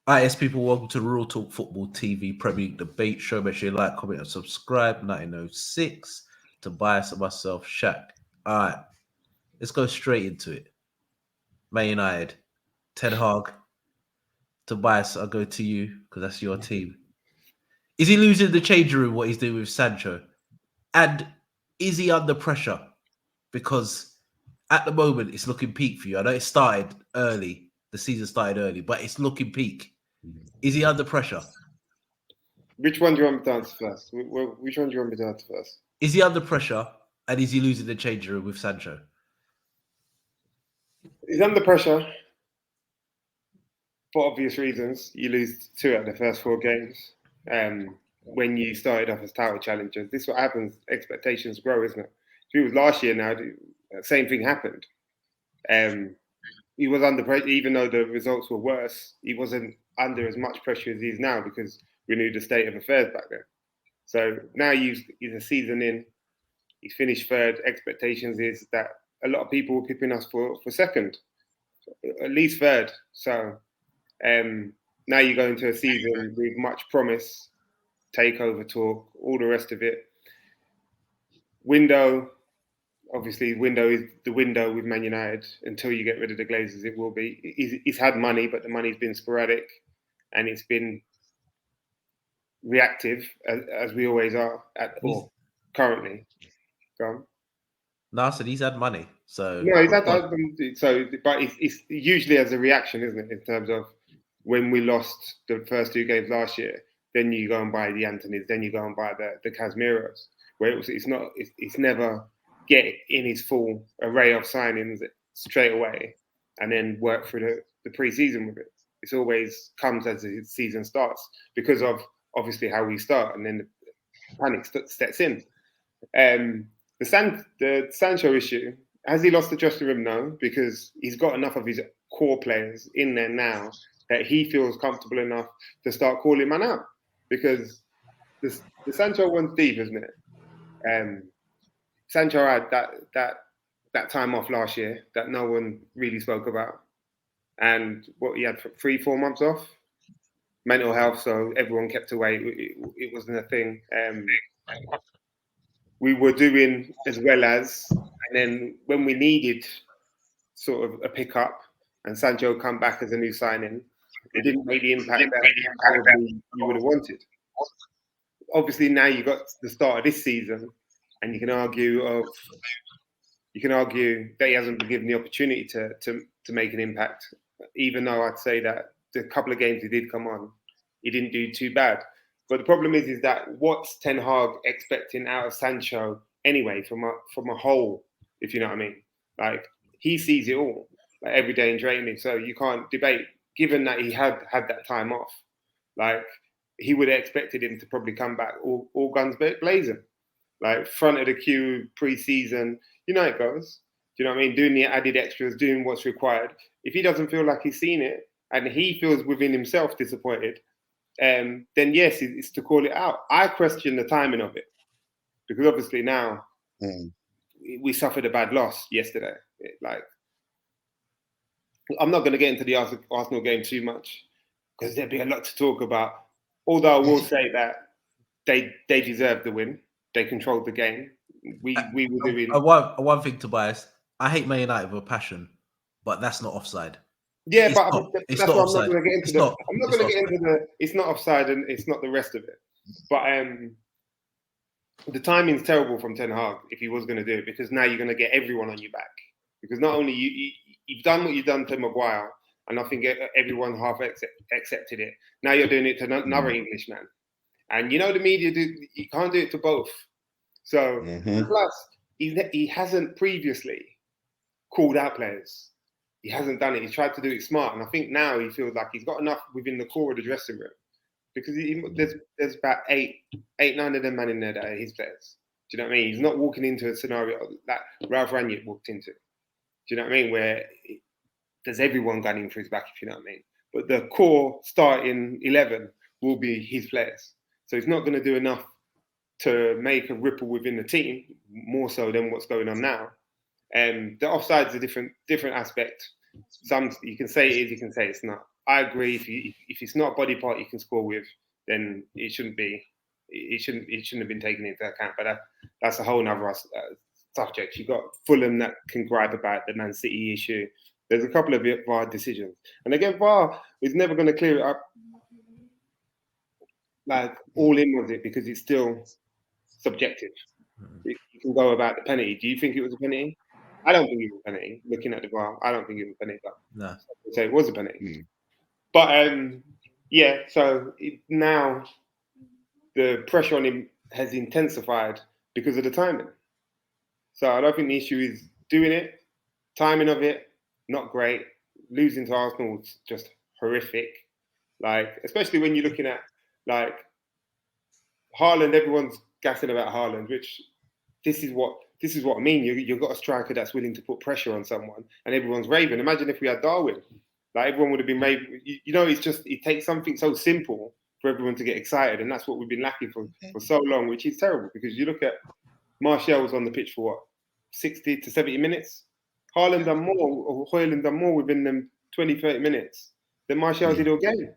Hi, yes, people. Welcome to the Real Talk Football TV Premier League debate show. Make sure you like, comment, and subscribe. 1906 Tobias and myself, Shaq. All right, let's go straight into it. Man United, Ten Hag, Tobias. I'll go to you because that's your team. Is he losing the change room? What he's doing with Sancho, and is he under pressure? Because at the moment it's looking peak for you. I know it started early. The season started early, but it's looking peak. Is he under pressure? Which one do you want me to answer first? Which one do you want me to answer first? Is he under pressure and is he losing the change room with Sancho? He's under pressure for obvious reasons. You lose 2 out of the first 4 games. When you started off as title challengers, this is what happens. Expectations grow, isn't it? If it was last year now, the same thing happened. He was under pressure, even though the results were worse. He wasn't under as much pressure as he is now because we knew the state of affairs back then. So now he's a season in. He's finished third. Expectations is that a lot of people were pipping us for second, at least third. So now you go into a season with much promise, takeover talk, all the rest of it. Window, obviously, window is the window with Man United until you get rid of the Glazers. It will be. He's had money, but the money's been sporadic, and it's been reactive as we always are or currently. Go on. No, I said he's had money. So, No, so, but it's usually as a reaction, isn't it? In terms of when we lost the first 2 games last year, then you go and buy the Antonys, then you go and buy the Casemiros. Where it's never get in his full array of signings straight away, and then work through the pre-season with it. It's always comes as the season starts because of obviously how we start, and then the panic steps in. The Sancho issue, has he lost the dressing room? No, because he's got enough of his core players in there now that he feels comfortable enough to start calling man out. Because the Sancho one's deep, isn't it? Sancho had that time off last year that no one really spoke about, and what he had for 3-4 months off, mental health. So everyone kept away. It wasn't a thing. We were doing as well as, and then when we needed sort of a pickup and Sancho come back as a new signing, it didn't make the impact that probably you would have wanted. Obviously, now you got the start of this season, and you can argue that he hasn't been given the opportunity to make an impact. Even though I'd say that the couple of games he did come on, he didn't do too bad. But the problem is that what's Ten Hag expecting out of Sancho anyway from a whole, if you know what I mean? Like he sees it all, like every day in training. So you can't debate. Given that he had that time off, like he would have expected him to probably come back all guns blazing, like front of the queue pre-season. You know how it goes. Do you know what I mean? Doing the added extras, doing what's required. If he doesn't feel like he's seen it and he feels within himself disappointed, then yes, it's to call it out. I question the timing of it because obviously now we suffered a bad loss yesterday. I'm not going to get into the Arsenal game too much because there'd be a lot to talk about. Although I will say that they deserved the win. They controlled the game. We were doing. One thing, Tobias, I hate Man United with a passion, but that's not offside. Yeah, It's but not. It's that's not why I'm not offside. going to get into It's the. not. I'm not It's going not to get offside. into the. It's not offside, and it's not the rest of it. But the timing's terrible from Ten Hag if he was going to do it because now you're going to get everyone on your back because not only you've done what you've done to Maguire, and I think everyone half accepted it. Now you're doing it to another Englishman, and you know the media do. You can't do it to both. So plus he hasn't previously called out players. He hasn't done it. He's tried to do it smart, and I think now he feels like he's got enough within the core of the dressing room because there's about eight, 9 of them man in there that are his players. Do you know what I mean? He's not walking into a scenario that Ralph Rangnick walked into. Do you know what I mean? Where there's everyone gunning for his back, if you know what I mean. But the core starting 11 will be his players. So he's not going to do enough to make a ripple within the team, more so than what's going on now. The offside's a different aspect. Some you can say it is, you can say it's not. I agree. If it's not a body part you can score with, then it shouldn't be. It shouldn't have been taken into account. But that's a whole other subject. You've got Fulham that can gripe about the Man City issue. There's a couple of VAR decisions, and again, VAR is never going to clear it up. Like all in with it because it's still subjective. You can go about the penalty. Do you think it was a penalty? I don't think it was a penalty. Looking at the VAR, I don't think it was a penalty. But No. so it was a penalty. But yeah, so now the pressure on him has intensified because of the timing. So I don't think the issue is doing it. Timing of it, not great. Losing to Arsenal was just horrific. Like, especially when you're looking at like Haaland, everyone's gassing about Haaland, which this is what I mean. You've got a striker that's willing to put pressure on someone, and everyone's raving. Imagine if we had Darwin, like everyone would have been raving. You know, it takes something so simple for everyone to get excited, and that's what we've been lacking for so long, which is terrible. Because you look at Martial was on the pitch for what 60 to 70 minutes. Haaland done more, or Højlund done more within them 20, 30 minutes than Martial did all game.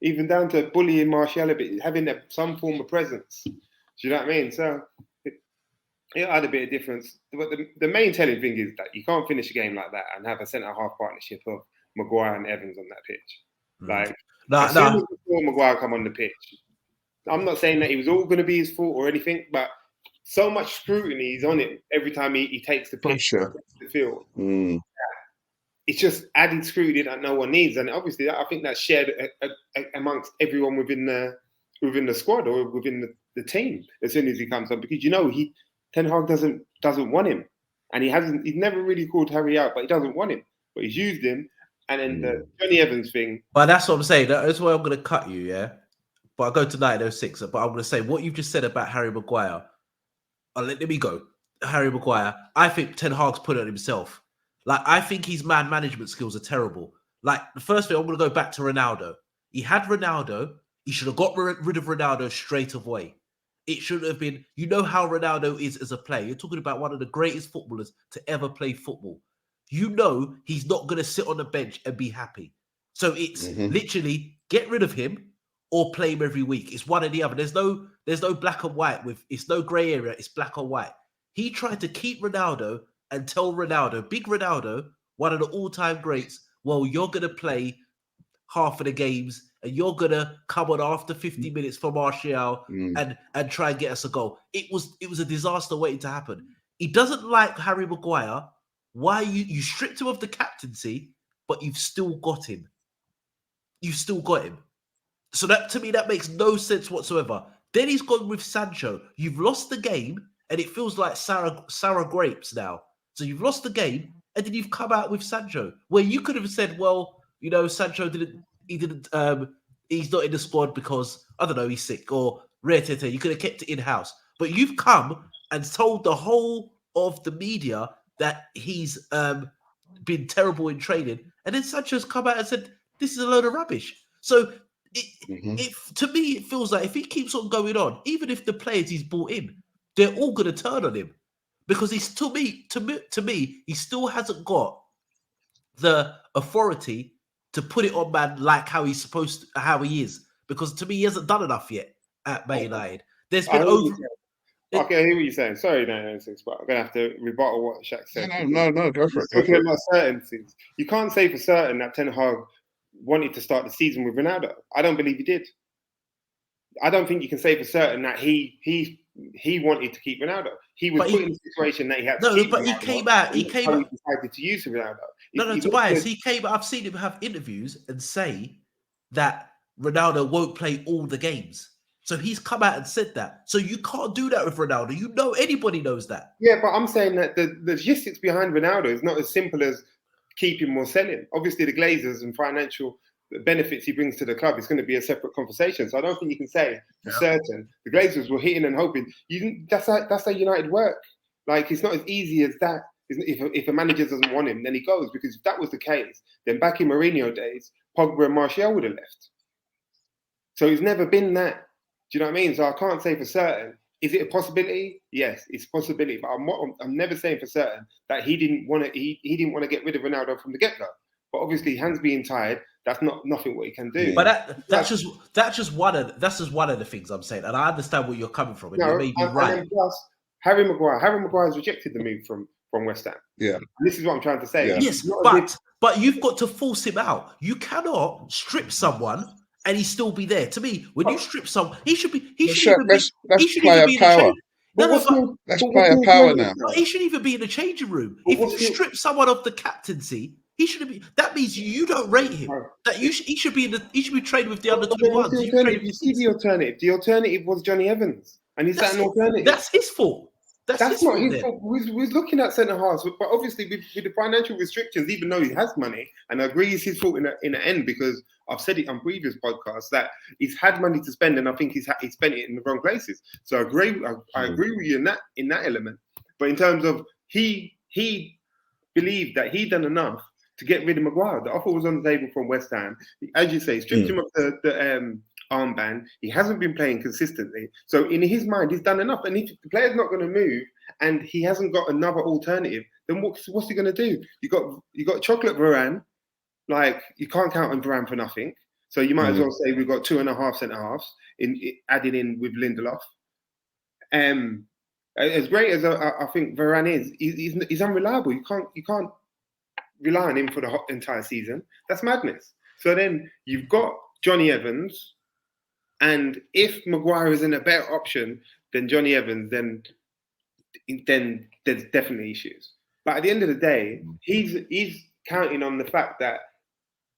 Even down to bullying Martial a bit, having some form of presence. Do you know what I mean? So it had a bit of difference. But the main telling thing is that you can't finish a game like that and have a centre-half partnership of Maguire and Evans on that pitch. Like, as soon as you saw Maguire come on the pitch, I'm not saying that it was all going to be his fault or anything, but so much scrutiny is on it every time he takes the pitch, the field. It's just added scrutiny that no one needs, and obviously I think that's shared amongst everyone within the squad or within the team as soon as he comes on, because Ten Hag doesn't want him, and he's never really called Harry out, but he doesn't want him, but he's used him, and then the Johnny Evans thing. But that's what I'm saying. That's why I'm going to cut you, yeah. But I'll go to 1906. But I'm going to say what you've just said about Harry Maguire. Let me go. Harry Maguire. I think Ten Hag's put it on himself. Like, I think his man management skills are terrible. Like, the first thing, I'm going to go back to Ronaldo. He had Ronaldo. He should have got rid of Ronaldo straight away. It should have been, you know how Ronaldo is as a player. You're talking about one of the greatest footballers to ever play football. You know he's not going to sit on the bench and be happy. So it's literally get rid of him or play him every week. It's one or the other. There's no black and white. It's no grey area. It's black or white. He tried to keep Ronaldo and tell Ronaldo, big Ronaldo, one of the all-time greats, well, you're going to play half of the games and you're going to come on after 50 minutes for Martial and try and get us a goal. It was a disaster waiting to happen. He doesn't like Harry Maguire. Why you stripped him of the captaincy, but you've still got him. You've still got him. So that, to me, that makes no sense whatsoever. Then he's gone with Sancho. You've lost the game, and it feels like sour grapes now. So you've lost the game, and then you've come out with Sancho, where you could have said, well, you know, Sancho he's not in the squad because, I don't know, he's sick, or Retete, you could have kept it in-house. But you've come and told the whole of the media that he's been terrible in training, and then Sancho's come out and said, this is a load of rubbish. So to me, it feels like if he keeps on going on, even if the players he's brought in, they're all going to turn on him. Because he's to me, he still hasn't got the authority to put it on man like how he's supposed to, how he is. Because to me, he hasn't done enough yet at Man United. There's been Okay, I hear what you're saying. Sorry, 996, but I'm gonna have to rebuttal what Shaq said. No, go for it. Talking about certain things, you can't say for certain that Ten Hag wanted to start the season with Ronaldo. I don't believe he did. I don't think you can say for certain that he wanted to keep Ronaldo. He was put in a situation that he had to keep but Ronaldo. He came out. He decided to use Ronaldo. Tobias, he came. I've seen him have interviews and say that Ronaldo won't play all the games. So he's come out and said that. So you can't do that with Ronaldo. You know, anybody knows that. Yeah, but I'm saying that the logistics behind Ronaldo is not as simple as keep him or sell him. Obviously, the Glazers and financial benefits he brings to the club is going to be a separate conversation. So I don't think you can say for certain the Glazers were hitting and hoping. That's how United work. Like, it's not as easy as that. If a manager doesn't want him, then he goes. Because if that was the case, then back in Mourinho days, Pogba and Martial would have left. So he's never been that. Do you know what I mean? So I can't say for certain. Is it a possibility? Yes, it's a possibility. But I'm never saying for certain that he didn't want to. He didn't want to get rid of Ronaldo from the get-go. But obviously, hands being tied, that's nothing what he can do. But that's just one of the things I'm saying, and I understand where you're coming from, and you may be right. And plus, Harry Maguire has rejected the move from West Ham. Yeah, and this is what I'm trying to say. Yeah. Yes, but you've got to force him out. You cannot strip someone and he still be there. To me, when you strip someone, he should be. He shouldn't even be. Power. Let's play a power now. He shouldn't even be in the changing room. If you strip someone of the captaincy, he shouldn't be. That means you don't rate him. That he should be in the. He should be training with the under 21s. You see the alternative. The alternative was Johnny Evans, and he's an alternative. That's his fault. That's not his fault. We're looking at centre halves, but obviously with the financial restrictions, even though he has money, and I agree it's his fault in the end, because I've said it on previous podcasts that he's had money to spend, and I think he's spent it in the wrong places. So I agree with you in that element. But in terms of he believed that he'd done enough to get rid of Maguire. The offer was on the table from West Ham. As you say, stripped him of the armband. He hasn't been playing consistently. So in his mind, he's done enough. And if the player's not going to move and he hasn't got another alternative, then what's he going to do? You got Chocolate Varane. Like, you can't count on Varane for nothing. So you might as well say we've got 2.5 centre halves added in with Lindelof. As great as I think Varane is, he's unreliable. You can't rely on him for the entire season. That's madness. So then you've got Johnny Evans, and if Maguire is in a better option than Johnny Evans, then there's definitely issues. But at the end of the day, he's counting on the fact that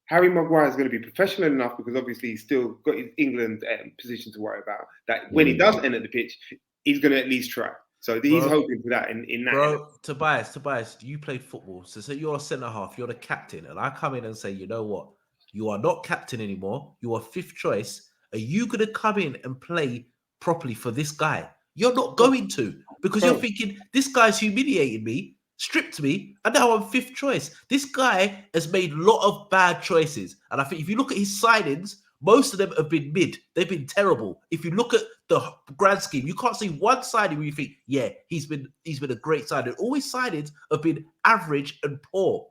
Harry Maguire is going to be professional enough, because obviously he's still got his England position to worry about, that when he does enter the pitch, he's going to at least try. So he's hoping for that in that. Bro, Tobias, you play football. So you're a centre half, you're the captain, and I come in and say, you know what? You are not captain anymore. You are fifth choice. Are you going to come in and play properly for this guy? You're not going to, because you're thinking, this guy's humiliated me, stripped me, and now I'm fifth choice. This guy has made a lot of bad choices. And I think if you look at his signings, most of them have been mid. They've been terrible. If you look at the grand scheme, you can't see one signing where you think, yeah, he's been a great signing. All his signings have been average and poor.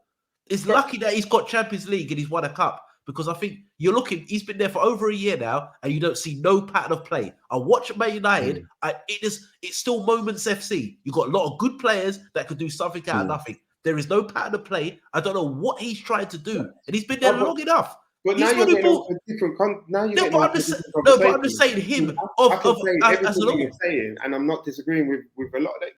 It's lucky that he's got Champions League and he's won a cup, because I think you're looking, he's been there for over a year now, and you don't see no pattern of play. I watch Man United, it's still Moments FC. You've got a lot of good players that could do something out of nothing. There is no pattern of play. I don't know what he's trying to do, and he's been there long enough. But now you're getting a different. I'm just saying him. I can say everything you're saying, and I'm not disagreeing with a lot of that.